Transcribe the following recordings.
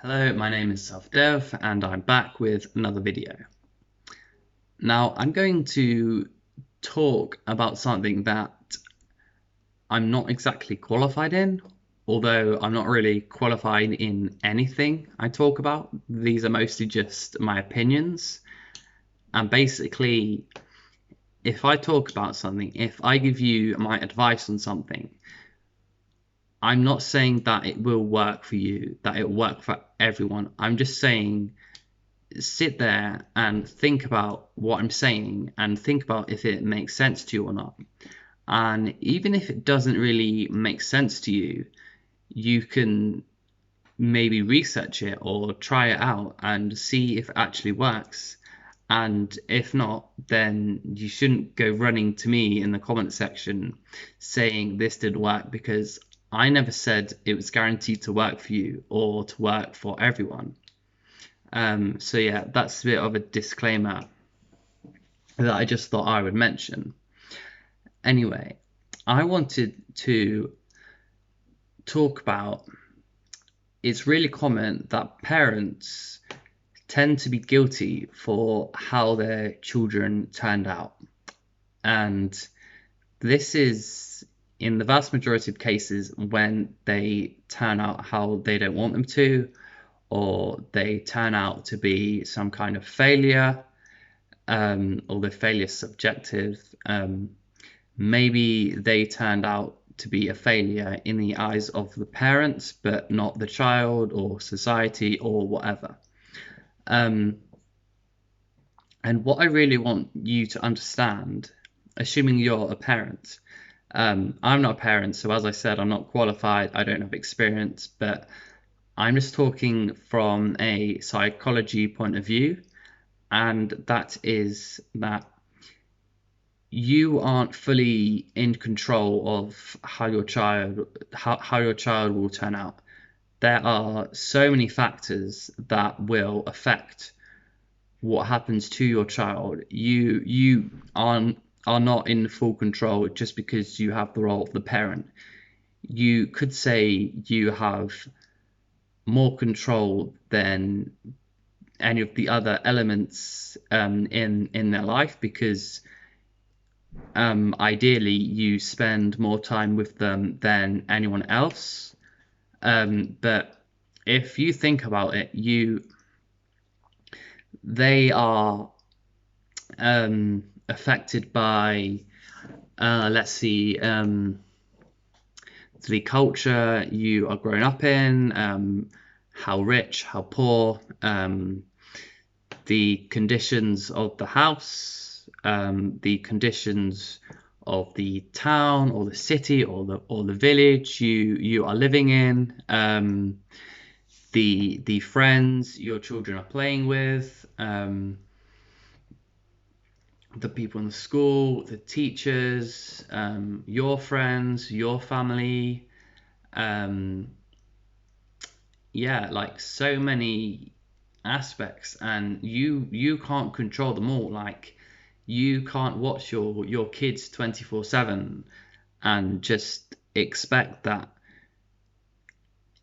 Hello, my name is Self-Dev and I'm back with another video. Now I'm going to talk about something that I'm not exactly qualified in, although I'm not really qualified in anything I talk about. These are mostly just my opinions. And basically, if I talk about something, if I give you my advice on something, I'm not saying that it will work for you, that it will work for everyone. I'm just saying sit there and think about what I'm saying and think about if it makes sense to you or not. And even if it doesn't really make sense to you, you can maybe research it or try it out and see if it actually works. And if not, then you shouldn't go running to me in the comment section saying this didn't work, because I never said it was guaranteed to work for you or to work for everyone. So yeah, that's a bit of a disclaimer that I just thought I would mention. Anyway, I wanted to talk about, it's really common that parents tend to be guilty for how their children turned out. And this is in the vast majority of cases when they turn out how they don't want them to, or they turn out to be some kind of failure, although failure is subjective. Maybe they turned out to be a failure in the eyes of the parents, but not the child or society or whatever. And what I really want you to understand, assuming you're a parent, I'm not a parent, so as I said, I'm not qualified, I don't have experience, but I'm just talking from a psychology point of view, and that is that you aren't fully in control of how your child will turn out. There are so many factors that will affect what happens to your child. You are not in full control just because you have the role of the parent. You could say you have more control than any of the other elements in their life, because ideally you spend more time with them than anyone else. But if you think about it, they are affected by, let's see, the culture you are growing up in, how rich, how poor, the conditions of the house, the conditions of the town or the city or the village you are living in, the friends your children are playing with, the people in the school, the teachers, your friends, your family. Yeah, like so many aspects, and you can't control them all. Like you can't watch your kids 24/7 and just expect that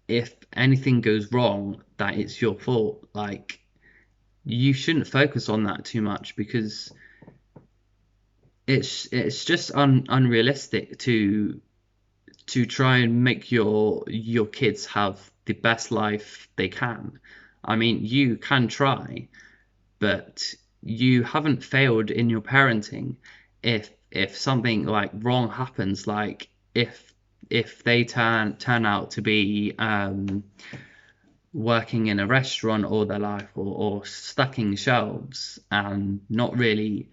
if anything goes wrong that it's your fault. Like you shouldn't focus on that too much, because it's just unrealistic to try and make your kids have the best life they can. I mean, you can try, but you haven't failed in your parenting if something like wrong happens, like if they turn out to be working in a restaurant all their life, or stacking shelves and not really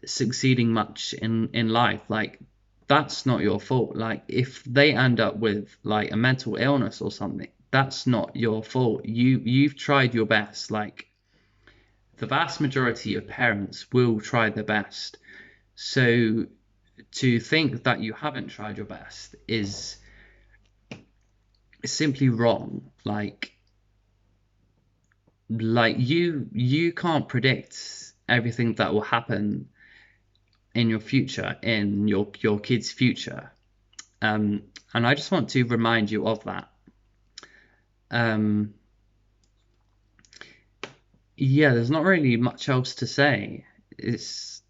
succeeding much in life. Like that's not your fault. Like if they end up with like a mental illness or something, that's not your fault. You've tried your best. Like the vast majority of parents will try their best. So to think that you haven't tried your best is simply wrong. Like you can't predict everything that will happen in your future, in your kids' future. And I just want to remind you of that. Um, Yeah, there's not really much else to say. It's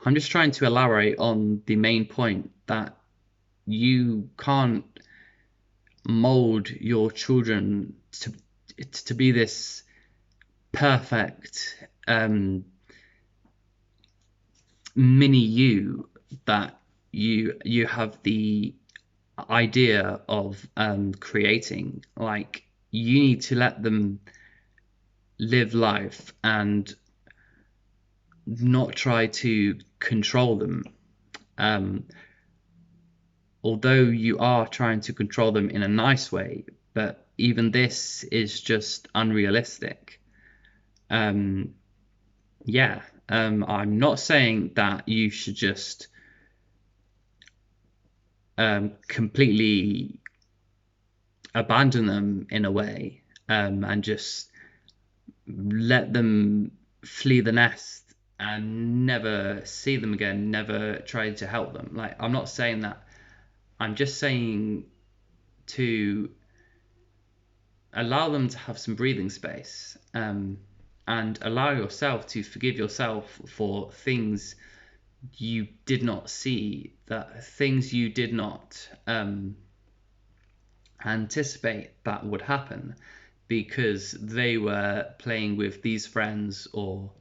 I'm just trying to elaborate on the main point that you can't mold your children to be this perfect mini you that you have the idea of creating. Like, you need to let them live life and not try to control them. Um, Although you are trying to control them in a nice way, but even this is just unrealistic. Um, yeah, I'm not saying that you should just completely abandon them in a way, and just let them flee the nest and never see them again, never try to help them. Like, I'm not saying that. I'm just saying to allow them to have some breathing space, and allow yourself to forgive yourself for things you did not see, that things you did not anticipate that would happen because they were playing with these friends, or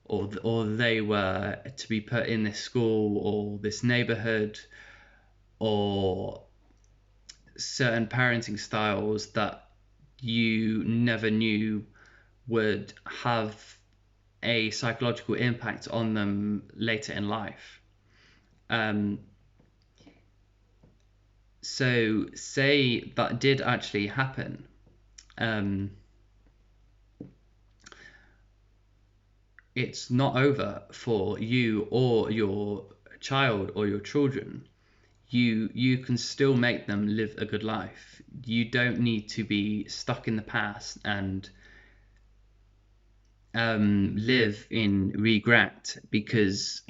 they were to be put in this school or this neighborhood, or certain parenting styles that you never knew would have a psychological impact on them later in life. Um, so say that did actually happen. Um, it's not over for you or your child or your children. You can still make them live a good life. You don't need to be stuck in the past and live in regret, because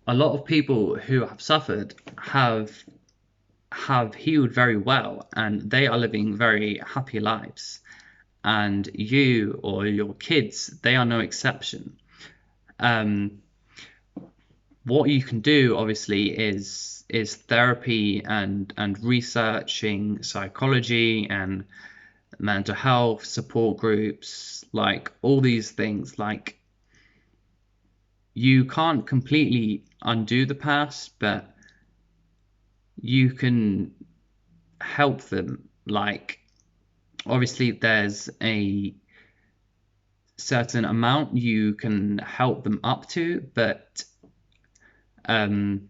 a lot of people who have suffered have healed very well and they are living very happy lives, and you or your kids, they are no exception. um, what you can do obviously is therapy and researching psychology and mental health support groups, like all these things. Like, you can't completely undo the past, but you can help them. Like, obviously there's a certain amount you can help them up to, but um,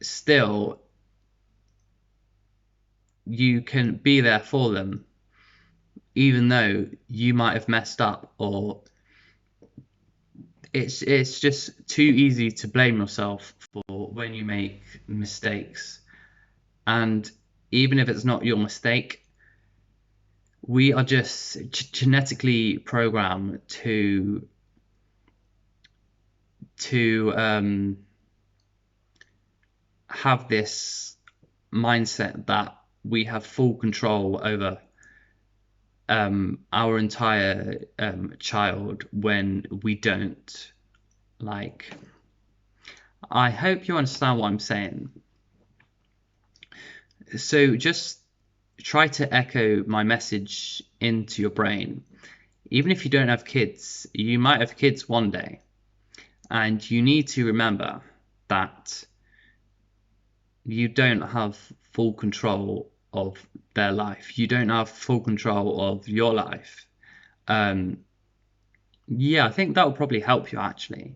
still you can be there for them even though you might have messed up, or it's just too easy to blame yourself for when you make mistakes. And even if it's not your mistake, we are just genetically programmed to have this mindset that we have full control over our entire child, when we don't. Like, I hope you understand what I'm saying. So just try to echo my message into your brain. Even if you don't have kids, you might have kids one day, and you need to remember that you don't have full control of their life. You don't have full control of your life. Yeah, I think that will probably help you actually.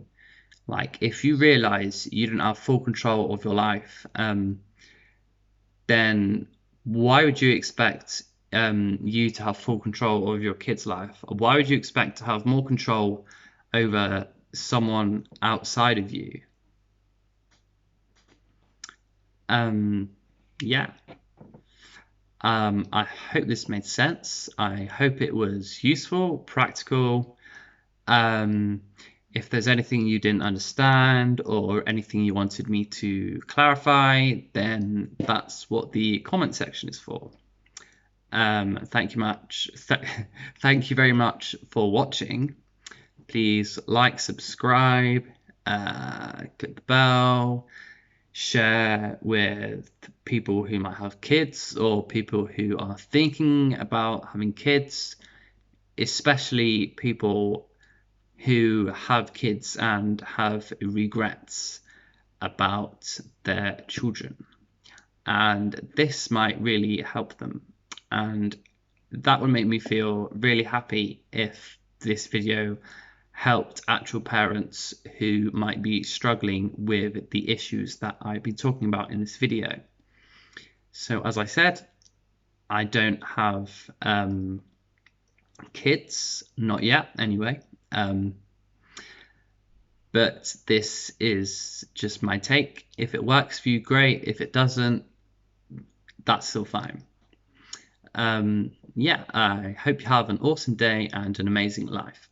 Like, if you realize you don't have full control of your life, then why would you expect you to have full control of your kid's life? Why would you expect to have more control over someone outside of you? Yeah. I hope this made sense. I hope it was useful, practical. If there's anything you didn't understand or anything you wanted me to clarify, then that's what the comment section is for. Thank you very much for watching. Please like, subscribe, click the bell, share with people who might have kids or people who are thinking about having kids, especially people who have kids and have regrets about their children. And this might really help them. And that would make me feel really happy if this video helped actual parents who might be struggling with the issues that I've been talking about in this video. So as I said, I don't have kids, not yet anyway, but this is just my take. If it works for you, great. If it doesn't, that's still fine. Yeah, I hope you have an awesome day and an amazing life.